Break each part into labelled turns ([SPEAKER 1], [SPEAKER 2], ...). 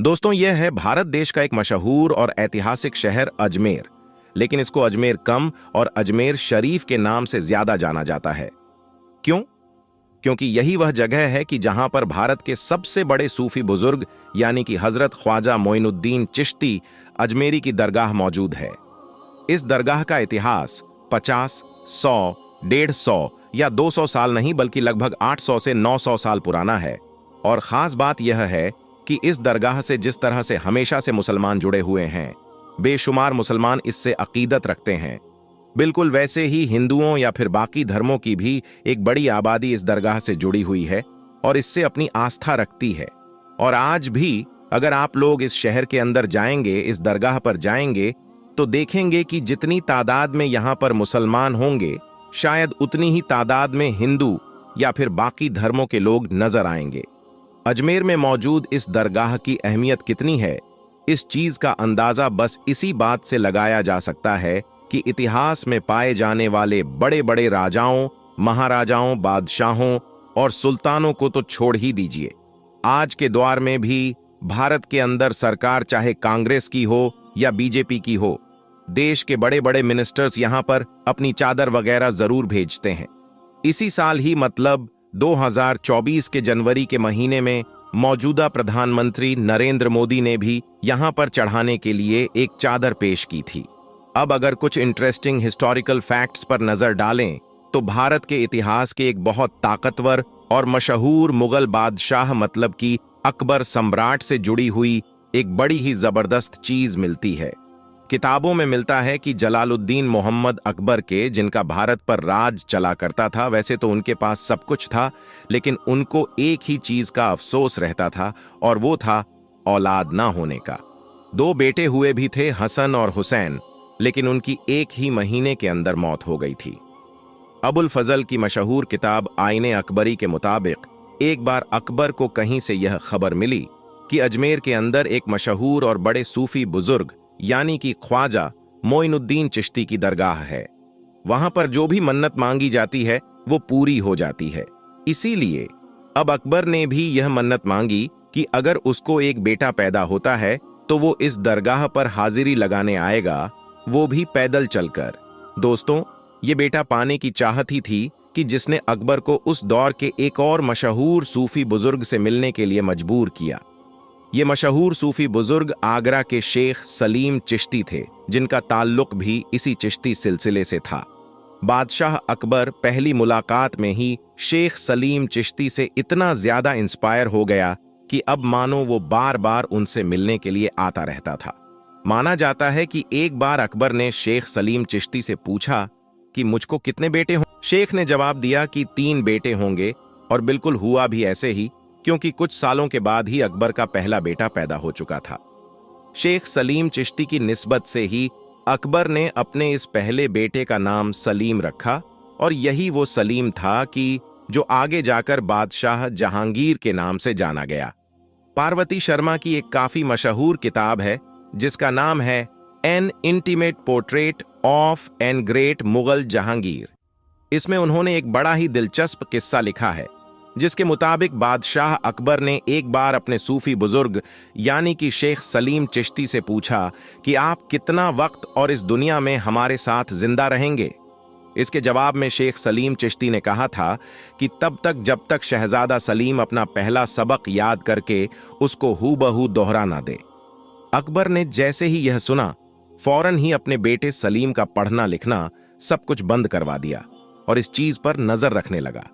[SPEAKER 1] दोस्तों, यह है भारत देश का एक मशहूर और ऐतिहासिक शहर अजमेर। लेकिन इसको अजमेर कम और अजमेर शरीफ के नाम से ज्यादा जाना जाता है। क्यों? क्योंकि यही वह जगह है कि जहां पर भारत के सबसे बड़े सूफी बुजुर्ग यानी कि हजरत ख्वाजा मोइनुद्दीन चिश्ती अजमेरी की दरगाह मौजूद है। इस दरगाह का इतिहास 50, 100, 150 या 200 साल नहीं बल्कि लगभग 800 से 900 साल पुराना है। और खास बात यह है कि इस दरगाह से जिस तरह से हमेशा से मुसलमान जुड़े हुए हैं, बेशुमार मुसलमान इससे अकीदत रखते हैं, बिल्कुल वैसे ही हिंदुओं या फिर बाकी धर्मों की भी एक बड़ी आबादी इस दरगाह से जुड़ी हुई है और इससे अपनी आस्था रखती है। और आज भी अगर आप लोग इस शहर के अंदर जाएंगे, इस दरगाह पर जाएंगे, तो देखेंगे कि जितनी तादाद में यहाँ पर मुसलमान होंगे, शायद उतनी ही तादाद में हिंदू या फिर बाकी धर्मों के लोग नजर आएंगे। अजमेर में मौजूद इस दरगाह की अहमियत कितनी है, इस चीज का अंदाजा बस इसी बात से लगाया जा सकता है कि इतिहास में पाए जाने वाले बड़े बड़े राजाओं, महाराजाओं, बादशाहों और सुल्तानों को तो छोड़ ही दीजिए। आज के दौर में भी भारत के अंदर सरकार चाहे कांग्रेस की हो या बीजेपी की हो, देश के बड़े बड़े मिनिस्टर्स यहां पर अपनी चादर वगैरह जरूर भेजते हैं। इसी साल ही मतलब 2024 के जनवरी के महीने में मौजूदा प्रधानमंत्री नरेंद्र मोदी ने भी यहां पर चढ़ाने के लिए एक चादर पेश की थी। अब अगर कुछ इंटरेस्टिंग हिस्टोरिकल फैक्ट्स पर नजर डालें तो भारत के इतिहास के एक बहुत ताकतवर और मशहूर मुगल बादशाह मतलब कि अकबर सम्राट से जुड़ी हुई एक बड़ी ही जबरदस्त चीज मिलती है। किताबों में मिलता है कि जलालुद्दीन मोहम्मद अकबर के, जिनका भारत पर राज चला करता था, वैसे तो उनके पास सब कुछ था, लेकिन उनको एक ही चीज का अफसोस रहता था और वो था औलाद ना होने का। 2 बेटे हुए भी थे, हसन और हुसैन, लेकिन उनकी एक ही महीने के अंदर मौत हो गई थी। अबुल फजल की मशहूर किताब आईने अकबरी के मुताबिक एक बार अकबर को कहीं से यह खबर मिली कि अजमेर के अंदर एक मशहूर और बड़े सूफी बुजुर्ग यानी कि ख्वाजा मोइनुद्दीन चिश्ती की दरगाह है। वहां पर जो भी मन्नत मांगी जाती है वो पूरी हो जाती है। इसीलिए अब अकबर ने भी यह मन्नत मांगी कि अगर उसको एक बेटा पैदा होता है तो वो इस दरगाह पर हाजिरी लगाने आएगा, वो भी पैदल चलकर। दोस्तों, ये बेटा पाने की चाहत ही थी कि जिसने अकबर को उस दौर के एक और मशहूर सूफी बुजुर्ग से मिलने के लिए मजबूर किया। ये मशहूर सूफी बुजुर्ग आगरा के शेख सलीम चिश्ती थे, जिनका ताल्लुक भी इसी चिश्ती सिलसिले से था। बादशाह अकबर पहली मुलाकात में ही शेख सलीम चिश्ती से इतना ज्यादा इंस्पायर हो गया कि अब मानो वो बार बार उनसे मिलने के लिए आता रहता था। माना जाता है कि एक बार अकबर ने शेख सलीम चिश्ती से पूछा कि मुझको कितने बेटे हों। शेख ने जवाब दिया कि 3 बेटे होंगे, और बिल्कुल हुआ भी ऐसे ही, क्योंकि कुछ सालों के बाद ही अकबर का पहला बेटा पैदा हो चुका था। शेख सलीम चिश्ती की निस्बत से ही अकबर ने अपने इस पहले बेटे का नाम सलीम रखा, और यही वो सलीम था कि जो आगे जाकर बादशाह जहांगीर के नाम से जाना गया। पार्वती शर्मा की एक काफी मशहूर किताब है जिसका नाम है an intimate portrait of an great Mughal Jahangir. इसमें उन्होंने एक बड़ा ही दिलचस्प किस्सा लिखा है, जिसके मुताबिक बादशाह अकबर ने एक बार अपने सूफी बुजुर्ग यानी कि शेख सलीम चिश्ती से पूछा कि आप कितना वक्त और इस दुनिया में हमारे साथ जिंदा रहेंगे। इसके जवाब में शेख सलीम चिश्ती ने कहा था कि तब तक जब तक शहजादा सलीम अपना पहला सबक याद करके उसको हूबहू दोहरा ना दे। अकबर ने जैसे ही यह सुना, फौरन ही अपने बेटे सलीम का पढ़ना लिखना सब कुछ बंद करवा दिया और इस चीज पर नजर रखने लगा।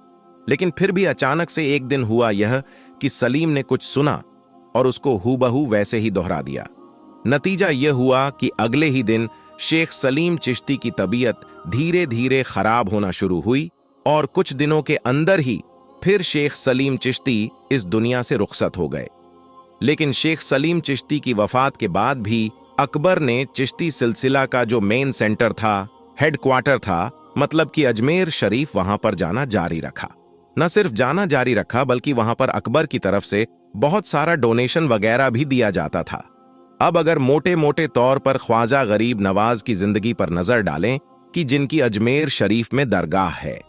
[SPEAKER 1] लेकिन फिर भी अचानक से एक दिन हुआ यह कि सलीम ने कुछ सुना और उसको हूबहू वैसे ही दोहरा दिया। नतीजा यह हुआ कि अगले ही दिन शेख सलीम चिश्ती की तबीयत धीरे धीरे खराब होना शुरू हुई और कुछ दिनों के अंदर ही फिर शेख सलीम चिश्ती इस दुनिया से रुखसत हो गए। लेकिन शेख सलीम चिश्ती की वफात के बाद भी अकबर ने चिश्ती सिलसिला का जो मेन सेंटर था, हेडक्वार्टर था, मतलब कि अजमेर शरीफ, वहां पर जाना जारी रखा। न सिर्फ जाना जारी रखा बल्कि वहां पर अकबर की तरफ से बहुत सारा डोनेशन वगैरह भी दिया जाता था। अब अगर मोटे मोटे तौर पर ख्वाजा गरीब नवाज की जिंदगी पर नजर डालें कि जिनकी अजमेर शरीफ में दरगाह है,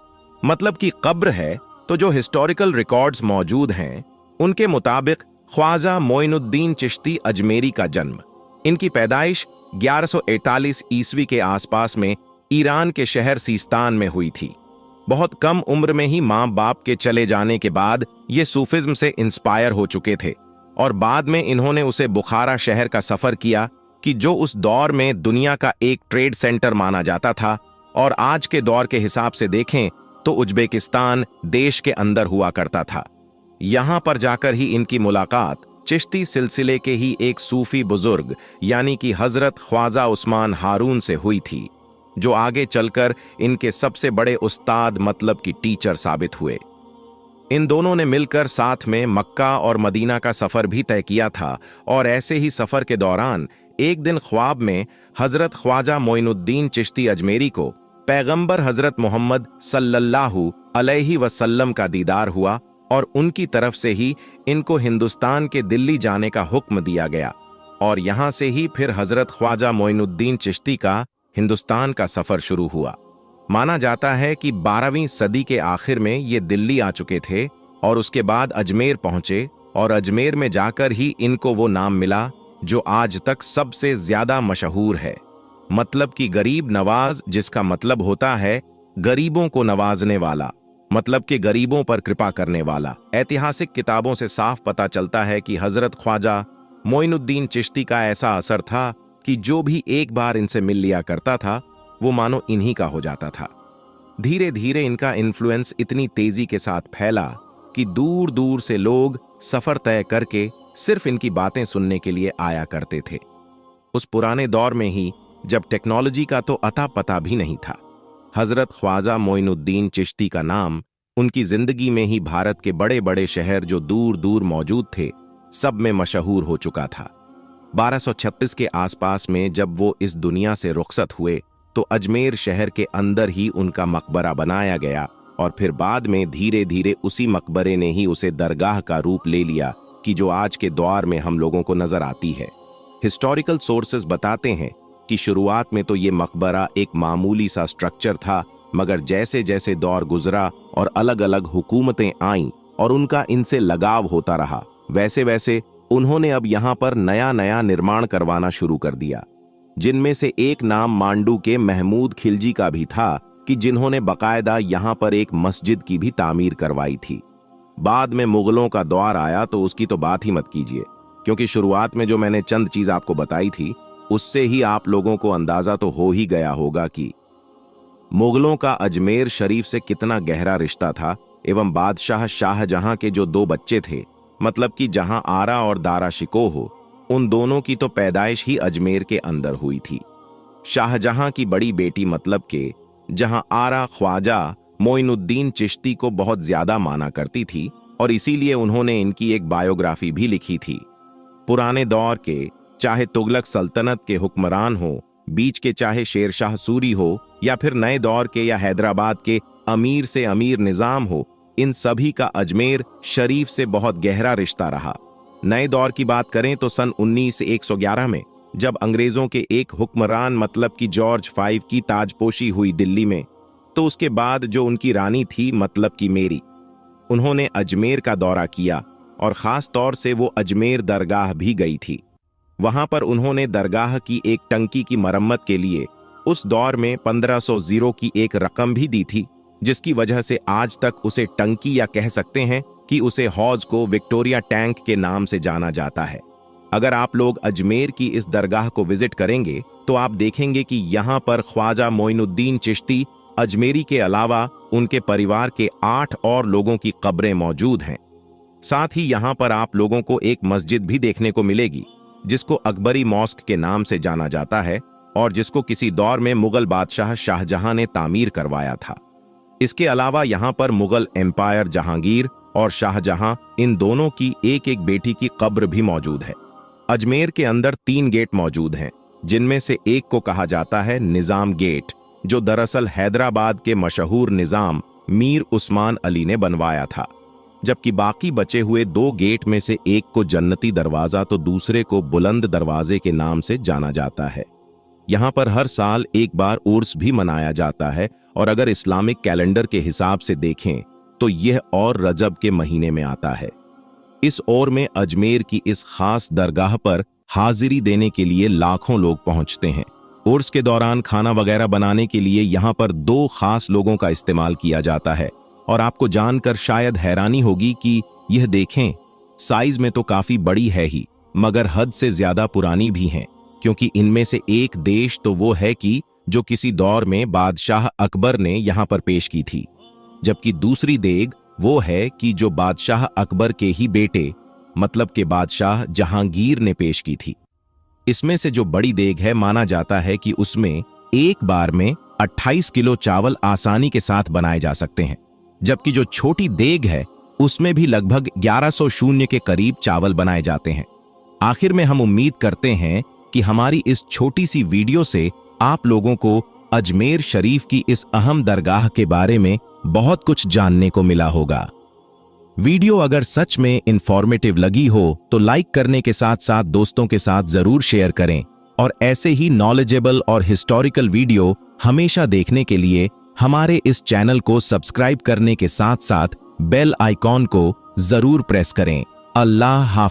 [SPEAKER 1] मतलब कि कब्र है, तो जो हिस्टोरिकल रिकॉर्ड्स मौजूद हैं उनके मुताबिक ख्वाजा मोइनुद्दीन चिश्ती अजमेरी का जन्म। इनकी पैदाइश 1141 ईस्वी के आसपास में ईरान के शहर सीस्तान में हुई थी। बहुत कम उम्र में ही मां बाप के चले जाने के बाद ये सूफिज्म से इंस्पायर हो चुके थे और बाद में इन्होंने उसे बुखारा शहर का सफर किया कि जो उस दौर में दुनिया का एक ट्रेड सेंटर माना जाता था, और आज के दौर के हिसाब से देखें तो उज्बेकिस्तान देश के अंदर हुआ करता था। यहां पर जाकर ही इनकी मुलाकात चिश्ती सिलसिले के ही एक सूफी बुजुर्ग यानी कि हजरत ख्वाजा उस्मान हारून से हुई थी, जो आगे चलकर इनके सबसे बड़े उस्ताद मतलब कि टीचर साबित हुए। इन दोनों ने मिलकर साथ में मक्का और मदीना का सफर भी तय किया था, और ऐसे ही सफर के दौरान एक दिन ख्वाब में हजरत ख्वाजा मोइनुद्दीन चिश्ती अजमेरी को पैगंबर हजरत मोहम्मद सल्लल्लाहु अलैहि वसल्लम का दीदार हुआ, और उनकी तरफ से ही इनको हिंदुस्तान के दिल्ली जाने का हुक्म दिया गया, और यहां से ही फिर हजरत ख्वाजा मोइनुद्दीन चिश्ती का हिंदुस्तान का सफर शुरू हुआ। माना जाता है कि 12वीं सदी के आखिर में ये दिल्ली आ चुके थे और उसके बाद अजमेर पहुंचे, और अजमेर में जाकर ही इनको वो नाम मिला जो आज तक सबसे ज्यादा मशहूर है, मतलब कि गरीब नवाज, जिसका मतलब होता है गरीबों को नवाजने वाला, मतलब कि गरीबों पर कृपा करने वाला। ऐतिहासिक किताबों से साफ पता चलता है कि हजरत ख्वाजा मोइनुद्दीन चिश्ती का ऐसा असर था कि जो भी एक बार इनसे मिल लिया करता था वो मानो इन्हीं का हो जाता था। धीरे धीरे इनका इन्फ्लुएंस इतनी तेजी के साथ फैला कि दूर दूर से लोग सफर तय करके सिर्फ इनकी बातें सुनने के लिए आया करते थे। उस पुराने दौर में ही, जब टेक्नोलॉजी का तो अता पता भी नहीं था, हजरत ख्वाजा मोइनुद्दीन चिश्ती का नाम उनकी जिंदगी में ही भारत के बड़े बड़े शहर जो दूर दूर मौजूद थे सब में मशहूर हो चुका था। 1236 के आसपास में जब वो इस दुनिया से रुखसत हुए तो अजमेर शहर के अंदर ही उनका मकबरा बनाया गया, और फिर बाद में धीरे धीरे उसी मकबरे ने ही उसे दरगाह का रूप ले लिया कि जो आज के दौर में हम लोगों को नजर आती है। हिस्टोरिकल सोर्सेज बताते हैं कि शुरुआत में तो ये मकबरा एक मामूली सा स्ट्रक्चर था, मगर जैसे जैसे दौर गुजरा और अलग अलग हुकूमतें आईं और उनका इनसे लगाव होता रहा, वैसे वैसे उन्होंने अब यहाँ पर नया नया निर्माण करवाना शुरू कर दिया, जिनमें से एक नाम मांडू के महमूद खिलजी का भी था कि जिन्होंने बकायदा यहाँ पर एक मस्जिद की भी तामीर करवाई थी। बाद में मुगलों का दौर आया तो उसकी तो बात ही मत कीजिए, क्योंकि शुरुआत में जो मैंने चंद चीज आपको बताई थी उससे ही आप लोगों को अंदाजा तो हो ही गया होगा कि मुगलों का अजमेर शरीफ से कितना गहरा रिश्ता था, एवं बादशाह शाहजहां के जो दो बच्चे थे, मतलब कि जहां आरा और दारा शिकोह हो, उन दोनों की तो पैदाइश ही अजमेर के अंदर हुई थी। शाहजहां की बड़ी बेटी मतलब के जहां आरा ख्वाजा मोइनुद्दीन चिश्ती को बहुत ज्यादा माना करती थी, और इसीलिए उन्होंने इनकी एक बायोग्राफी भी लिखी थी। पुराने दौर के चाहे तुगलक सल्तनत के हुक्मरान हो, बीच के चाहे शेरशाह सूरी हो, या फिर नए दौर के या हैदराबाद के अमीर से अमीर निजाम हो, इन सभी का अजमेर शरीफ से बहुत गहरा रिश्ता रहा। नए दौर की बात करें तो सन 1911 में जब अंग्रेजों के एक हुक्मरान मतलब कि जॉर्ज V की ताजपोशी हुई दिल्ली में, तो उसके बाद जो उनकी रानी थी मतलब कि मेरी, उन्होंने अजमेर का दौरा किया, और खास तौर से वो अजमेर दरगाह भी गई थी। वहां पर उन्होंने दरगाह की एक टंकी की मरम्मत के लिए उस दौर में 1500 की एक रकम भी दी थी, जिसकी वजह से आज तक उसे टंकी, या कह सकते हैं कि उसे हौज को विक्टोरिया टैंक के नाम से जाना जाता है। अगर आप लोग अजमेर की इस दरगाह को विजिट करेंगे तो आप देखेंगे कि यहाँ पर ख्वाजा मोइनुद्दीन चिश्ती अजमेरी के अलावा उनके परिवार के 8 और लोगों की कब्रें मौजूद हैं। साथ ही यहाँ पर आप लोगों को एक मस्जिद भी देखने को मिलेगी, जिसको अकबरी मॉस्क के नाम से जाना जाता है, और जिसको किसी दौर में मुगल बादशाह शाहजहां ने तामीर करवाया था। इसके अलावा यहाँ पर मुगल एम्पायर जहांगीर और शाहजहां, इन दोनों की एक एक बेटी की कब्र भी मौजूद है। अजमेर के अंदर 3 गेट मौजूद हैं, जिनमें से एक को कहा जाता है निजाम गेट, जो दरअसल हैदराबाद के मशहूर निजाम मीर उस्मान अली ने बनवाया था, जबकि बाकी बचे हुए 2 गेट में से एक को जन्नती दरवाजा तो दूसरे को बुलंद दरवाजे के नाम से जाना जाता है। यहाँ पर हर साल एक बार उर्स भी मनाया जाता है, और अगर इस्लामिक कैलेंडर के हिसाब से देखें तो यह और रजब के महीने में आता है। इस ओर में अजमेर की इस खास दरगाह पर हाजिरी देने के लिए लाखों लोग पहुंचते हैं। उर्स के दौरान खाना वगैरह बनाने के लिए यहाँ पर 2 खास लोगों का इस्तेमाल किया जाता है। और आपको जानकर शायद हैरानी होगी कि यह देखें, साइज में तो काफी बड़ी है ही, मगर हद से ज्यादा पुरानी भी हैं, क्योंकि इनमें से एक देश तो वो है कि जो किसी दौर में बादशाह अकबर ने यहाँ पर पेश की थी, जबकि दूसरी देग वो है कि जो बादशाह अकबर के ही बेटे मतलब के बादशाह जहांगीर ने पेश की थी। इसमें से जो बड़ी देग है, माना जाता है कि उसमें एक बार में 28 किलो चावल आसानी के साथ बनाए जा सकते हैं, जबकि जो छोटी देग है उसमें भी लगभग 1100 के करीब चावल बनाए जाते हैं। आखिर में हम उम्मीद करते हैं कि हमारी इस छोटी सी वीडियो से आप लोगों को अजमेर शरीफ की इस अहम दरगाह के बारे में बहुत कुछ जानने को मिला होगा। वीडियो अगर सच में इंफॉर्मेटिव लगी हो तो लाइक करने के साथ साथ दोस्तों के साथ जरूर शेयर करें, और ऐसे ही नॉलेजेबल और हिस्टोरिकल वीडियो हमेशा देखने के लिए हमारे इस चैनल को सब्सक्राइब करने के साथ साथ बेल आइकॉन को जरूर प्रेस करें। अल्लाह हाफ़िज़।